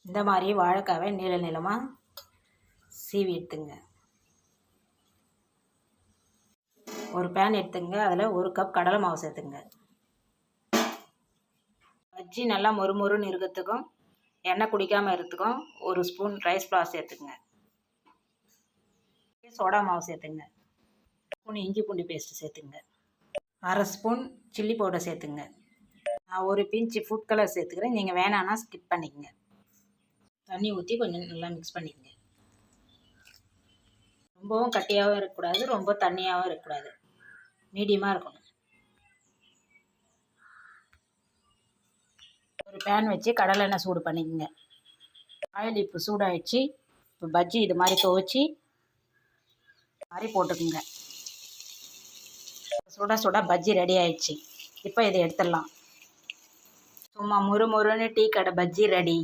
இந்த மாதிரி வாழைக்காவை நீள நீளமாக சீவி எடுத்துங்க. ஒரு பேன் எடுத்துங்க. அதில் 1 கப் கடலை மாவு சேர்த்துங்க. பஜ்ஜி நல்லா மொறுமொறுன்னு இருக்கிறதுக்கும் எண்ணெய் குடிக்காமல் இருக்கிறதுக்கும் 1 ஸ்பூன் ரைஸ் ஃப்ளார் சேர்த்துங்க. சோடா மாவு சேர்த்துங்க. 1 ஸ்பூன் இஞ்சி பூண்டு பேஸ்ட்டு சேர்த்துங்க. 1/2 ஸ்பூன் சில்லி பவுடர் சேர்த்துங்க. நான் 1 பிஞ்ச் ஃபுட் கலர் சேர்த்துக்கிறேன். நீங்கள் வேணான்னா ஸ்கிப் பண்ணிக்கங்க. தண்ணி ஊற்றி கொஞ்சம் நல்லா மிக்ஸ் பண்ணிக்கங்க. ரொம்பவும் கட்டியாகவும் இருக்கக்கூடாது, ரொம்ப தண்ணியாகவும் இருக்கக்கூடாது, மீடியமாக இருக்கணும். ஒரு பேன் வச்சு கடலை எண்ணெய் சூடு பண்ணிக்கங்க. ஆயில் இப்போ சூடாகிடுச்சு. இப்போ பஜ்ஜி இது மாதிரி துவச்சி மாதிரி போட்டுக்குங்க. சுட சுட பஜ்ஜி ரெடி ஆயிடுச்சு. இப்போ இதை எடுத்துடலாம். சும்மா முறுமுறுன்னு டீ கடை பஜ்ஜி ரெடி.